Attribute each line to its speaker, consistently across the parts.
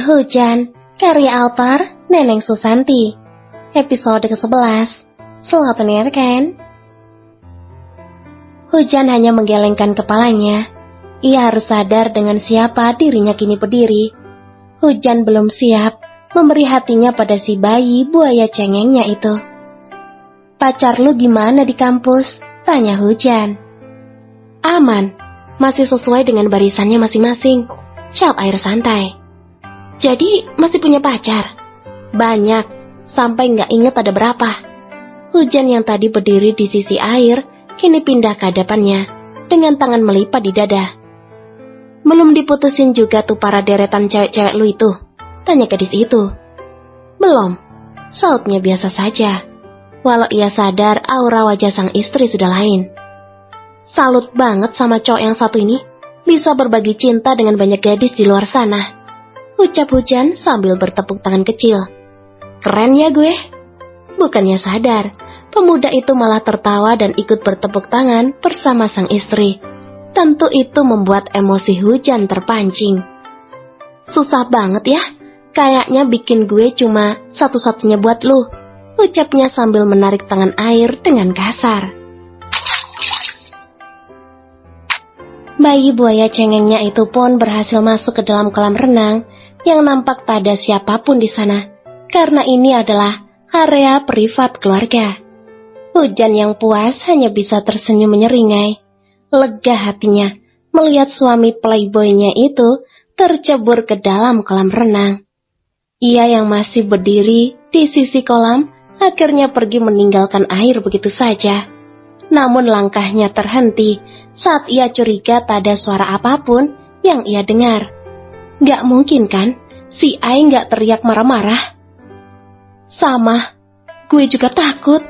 Speaker 1: Hujan, karya autor Neneng Susanti. Episode ke-11. Selamat mendengarkan. Hujan hanya menggelengkan kepalanya. Ia harus sadar dengan siapa dirinya kini berdiri. Hujan belum siap memberi hatinya pada si bayi buaya cengengnya itu. "Pacar lu gimana di kampus?" tanya Hujan. "Aman, masih sesuai dengan barisannya masing-masing," jawab Air santai. "Jadi masih punya pacar?" "Banyak, sampai nggak inget ada berapa." Hujan yang tadi berdiri di sisi Air kini pindah ke hadapannya dengan tangan melipat di dada. "Belum diputusin juga tuh para deretan cewek-cewek lu itu?" tanya gadis itu. "Belum," sautnya biasa saja, walau ia sadar aura wajah sang istri sudah lain. "Salut banget sama cowok yang satu ini, bisa berbagi cinta dengan banyak gadis di luar sana," ucap Hujan sambil bertepuk tangan kecil. "Keren ya gue." Bukannya sadar, pemuda itu malah tertawa dan ikut bertepuk tangan bersama sang istri. Tentu itu membuat emosi Hujan terpancing. "Susah banget ya, kayaknya bikin gue cuma satu-satunya buat lu," ucapnya sambil menarik tangan Air dengan kasar. Bayi buaya cengengnya itu pun berhasil masuk ke dalam kolam renang yang nampak tak ada siapapun di sana, karena ini adalah area privat keluarga. Hujan yang puas hanya bisa tersenyum menyeringai. Lega hatinya melihat suami playboynya itu tercebur ke dalam kolam renang. Ia yang masih berdiri di sisi kolam akhirnya pergi meninggalkan Air begitu saja. Namun langkahnya terhenti saat ia curiga tak ada suara apapun yang ia dengar. Gak mungkin kan, si Ai gak teriak marah-marah? "Sama, gue juga takut."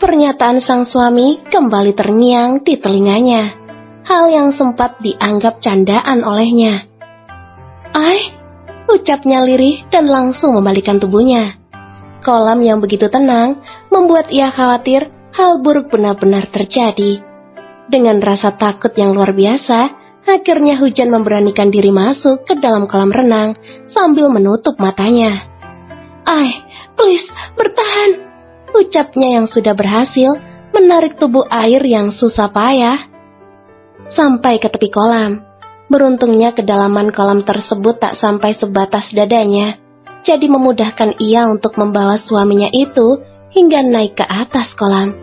Speaker 1: Pernyataan sang suami kembali terngiang di telinganya. Hal yang sempat dianggap candaan olehnya. "Ai," ucapnya lirih dan langsung membalikkan tubuhnya. Kolam yang begitu tenang membuat ia khawatir hal buruk benar-benar terjadi. Dengan rasa takut yang luar biasa, akhirnya Hujan memberanikan diri masuk ke dalam kolam renang sambil menutup matanya. "Ai, please, bertahan," ucapnya yang sudah berhasil menarik tubuh Air yang susah payah sampai ke tepi kolam. Beruntungnya kedalaman kolam tersebut tak sampai sebatas dadanya, jadi memudahkan ia untuk membawa suaminya itu hingga naik ke atas kolam.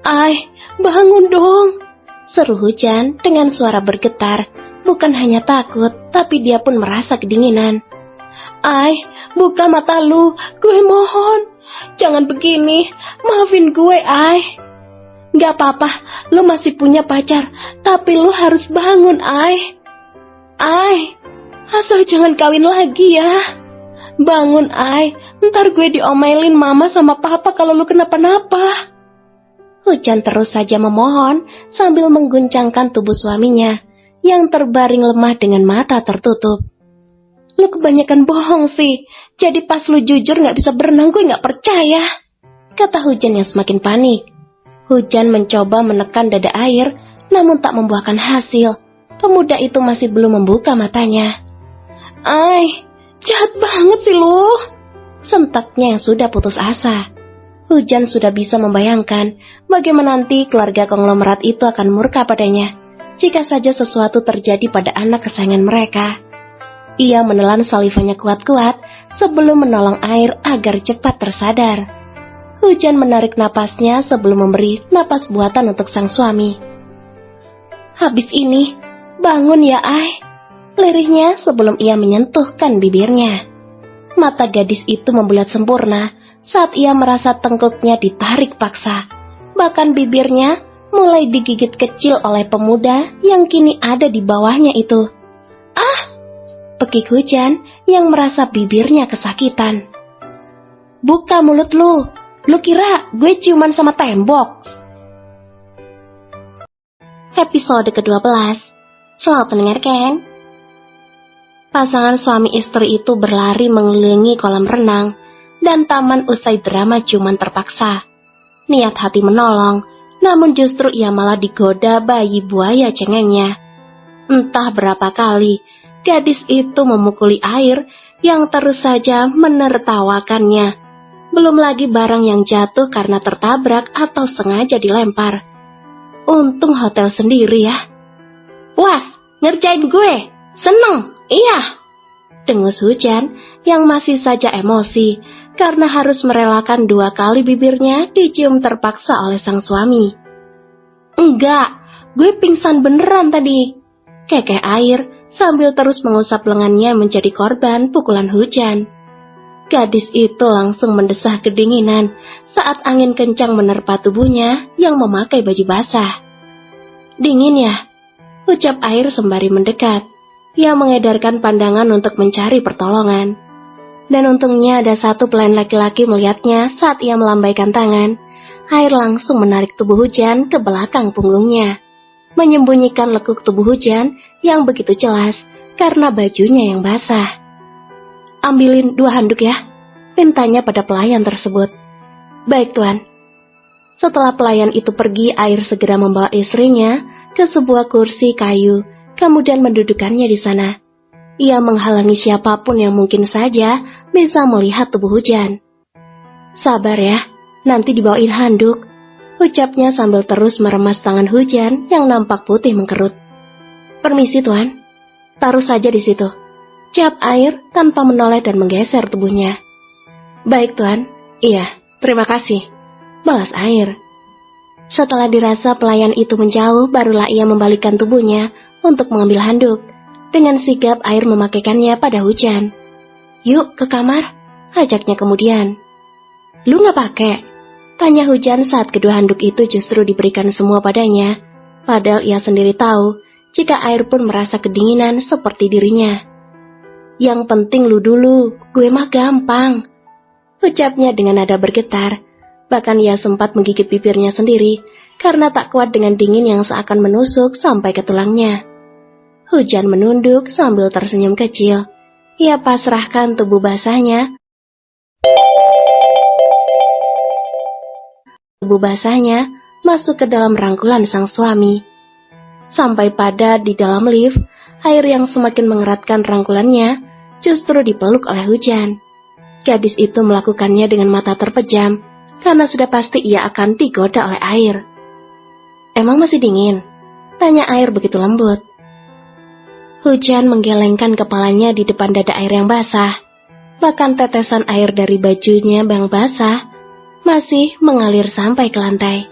Speaker 1: "Ai, bangun dong," seru Hujan dengan suara bergetar. Bukan hanya takut, tapi dia pun merasa kedinginan. "Ai, buka mata lu, gue mohon. Jangan begini, maafin gue, Ai." "Gak apa-apa, lu masih punya pacar, tapi lu harus bangun, Ai. Ai, asal jangan kawin lagi ya. Bangun, Ai, ntar gue diomelin mama sama papa kalau lu kenapa-napa." Hujan terus saja memohon sambil mengguncangkan tubuh suaminya yang terbaring lemah dengan mata tertutup. "Lu kebanyakan bohong sih, jadi pas lu jujur gak bisa berenang gue gak percaya," kata Hujan yang semakin panik. Hujan mencoba menekan dada Air, namun tak membuahkan hasil. Pemuda itu masih belum membuka matanya. "Ai, jahat banget sih lu," sentaknya yang sudah putus asa. Hujan sudah bisa membayangkan bagaimana nanti keluarga konglomerat itu akan murka padanya jika saja sesuatu terjadi pada anak kesayangan mereka. Ia menelan salivanya kuat-kuat sebelum menolong Air agar cepat tersadar. Hujan menarik napasnya sebelum memberi napas buatan untuk sang suami. "Habis ini, bangun ya, Ai," lirihnya sebelum ia menyentuhkan bibirnya. Mata gadis itu membulat sempurna saat ia merasa tengkuknya ditarik paksa. Bahkan bibirnya mulai digigit kecil oleh pemuda yang kini ada di bawahnya itu. "Ah!" pekik Hujan yang merasa bibirnya kesakitan. "Buka mulut lu kira gue ciuman sama tembok?" Episode ke-12. Selamat mendengarkan. Pasangan suami istri itu berlari mengelilingi kolam renang dan taman usai drama ciuman terpaksa. Niat hati menolong, namun justru ia malah digoda bayi buaya cengengnya. Entah berapa kali gadis itu memukuli Air yang terus saja menertawakannya. Belum lagi barang yang jatuh karena tertabrak atau sengaja dilempar. Untung hotel sendiri ya. "Puas, ngerjain gue, seneng, iya," dengus Hujan yang masih saja emosi karena harus merelakan 2 kali bibirnya dicium terpaksa oleh sang suami. "Enggak, gue pingsan beneran tadi," kekeh Air sambil terus mengusap lengannya menjadi korban pukulan Hujan. Gadis itu langsung mendesah kedinginan saat angin kencang menerpa tubuhnya yang memakai baju basah. "Dingin ya?" ucap Air sembari mendekat. Ia mengedarkan pandangan untuk mencari pertolongan. Dan untungnya ada satu pelayan laki-laki melihatnya saat ia melambaikan tangan. Air langsung menarik tubuh Hujan ke belakang punggungnya, menyembunyikan lekuk tubuh Hujan yang begitu jelas karena bajunya yang basah. "Ambilin 2 handuk ya," pintanya pada pelayan tersebut. "Baik, Tuan." Setelah pelayan itu pergi, Air segera membawa istrinya ke sebuah kursi kayu, kemudian mendudukannya di sana. Ia menghalangi siapapun yang mungkin saja bisa melihat tubuh Hujan. "Sabar ya, nanti dibawain handuk," ucapnya sambil terus meremas tangan Hujan yang nampak putih mengkerut. "Permisi, Tuan." "Taruh saja di situ," jawab Air tanpa menoleh dan menggeser tubuhnya. "Baik, Tuan." "Iya, terima kasih," balas Air. Setelah dirasa pelayan itu menjauh, barulah ia membalikkan tubuhnya untuk mengambil handuk. Dengan sigap Air memakaikannya pada Hujan. "Yuk ke kamar," ajaknya kemudian. "Lu nggak pakai?" tanya Hujan saat kedua handuk itu justru diberikan semua padanya. Padahal ia sendiri tahu jika Air pun merasa kedinginan seperti dirinya. "Yang penting lu dulu, gue mah gampang," ucapnya dengan nada bergetar. Bahkan ia sempat menggigit bibirnya sendiri karena tak kuat dengan dingin yang seakan menusuk sampai ke tulangnya. Hujan menunduk sambil tersenyum kecil. Ia pasrahkan tubuh basahnya masuk ke dalam rangkulan sang suami. Sampai pada di dalam lift, Air yang semakin mengeratkan rangkulannya justru dipeluk oleh Hujan. Gadis itu melakukannya dengan mata terpejam karena sudah pasti ia akan digoda oleh Air. "Emang masih dingin?" tanya Air begitu lembut. Hujan menggelengkan kepalanya di depan dada Air yang basah. Bahkan tetesan air dari bajunya yang basah masih mengalir sampai ke lantai.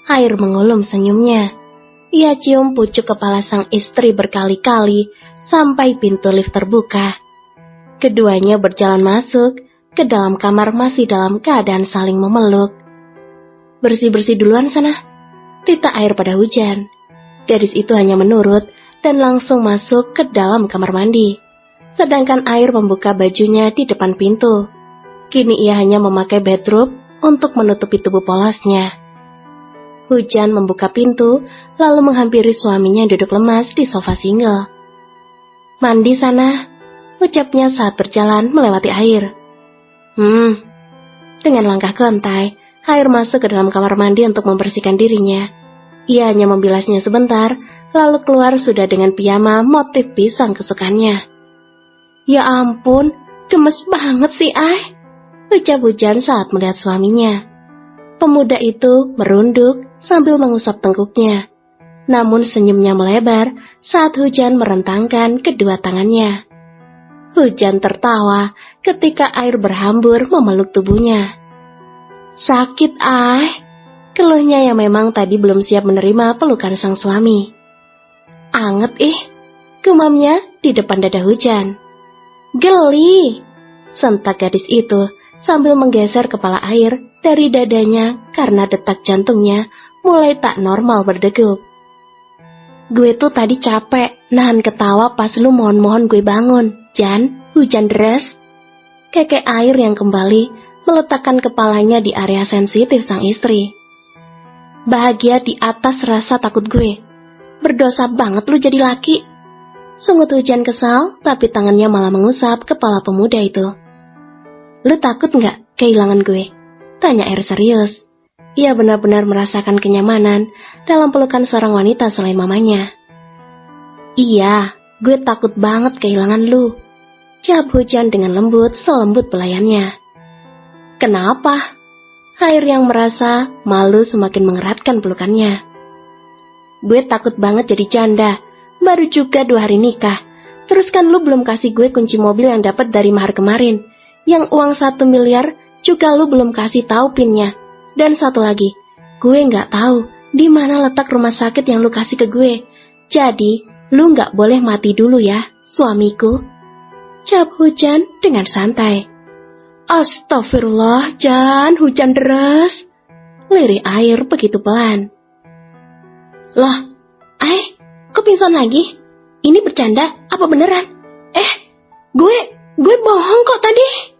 Speaker 1: Air mengulum senyumnya. Ia cium pucuk kepala sang istri berkali-kali sampai pintu lift terbuka. Keduanya berjalan masuk ke dalam kamar masih dalam keadaan saling memeluk. "Bersih-bersih duluan sana," tita Air pada Hujan. Gadis itu hanya menurut dan langsung masuk ke dalam kamar mandi. Sedangkan Air membuka bajunya di depan pintu. Kini ia hanya memakai bedrobe untuk menutupi tubuh polosnya. Hujan membuka pintu, lalu menghampiri suaminya yang duduk lemas di sofa single. "Mandi sana," ucapnya saat berjalan melewati Air. Dengan langkah gontai, Air masuk ke dalam kamar mandi untuk membersihkan dirinya. Ia hanya membilasnya sebentar, lalu keluar sudah dengan piyama motif pisang kesukaannya. "Ya ampun, gemes banget sih, ucap Hujan saat melihat suaminya. Pemuda itu merunduk sambil mengusap tengkuknya. Namun senyumnya melebar saat Hujan merentangkan kedua tangannya. Hujan tertawa ketika Air berhambur memeluk tubuhnya. "Sakit, keluhnya yang memang tadi belum siap menerima pelukan sang suami. "Anget gemamnya di depan dada Hujan. "Geli," sentak gadis itu sambil menggeser kepala Air dari dadanya karena detak jantungnya mulai tak normal berdegup. "Gue tuh tadi capek nahan ketawa pas lu mohon-mohon gue bangun, Jan, hujan deras," kekeh Air yang kembali meletakkan kepalanya di area sensitif sang istri. "Bahagia di atas rasa takut gue. Berdosa banget lu jadi laki," sungut Hujan kesal, tapi tangannya malah mengusap kepala pemuda itu. "Lu takut nggak kehilangan gue?" tanya Air serius. Ia benar-benar merasakan kenyamanan dalam pelukan seorang wanita selain mamanya. "Iya, gue takut banget kehilangan lu," jawab Hujan dengan lembut selembut belayannya. Kenapa? Air yang merasa malu semakin mengeratkan pelukannya. Gue takut banget jadi janda, baru juga 2 hari nikah. Terus kan lu belum kasih gue kunci mobil yang dapat dari mahar kemarin. Yang uang 1 miliar juga lu belum kasih tahu pinnya. Dan satu lagi, gue nggak tahu di mana letak rumah sakit yang lu kasih ke gue. Jadi, lu nggak boleh mati dulu ya, suamiku. Jawab Hujan dengan santai. Astagfirullah, Jan, hujan deras. Lirik air begitu pelan. Loh, kok pingsan lagi? Ini bercanda apa beneran? Gue bohong kok tadi.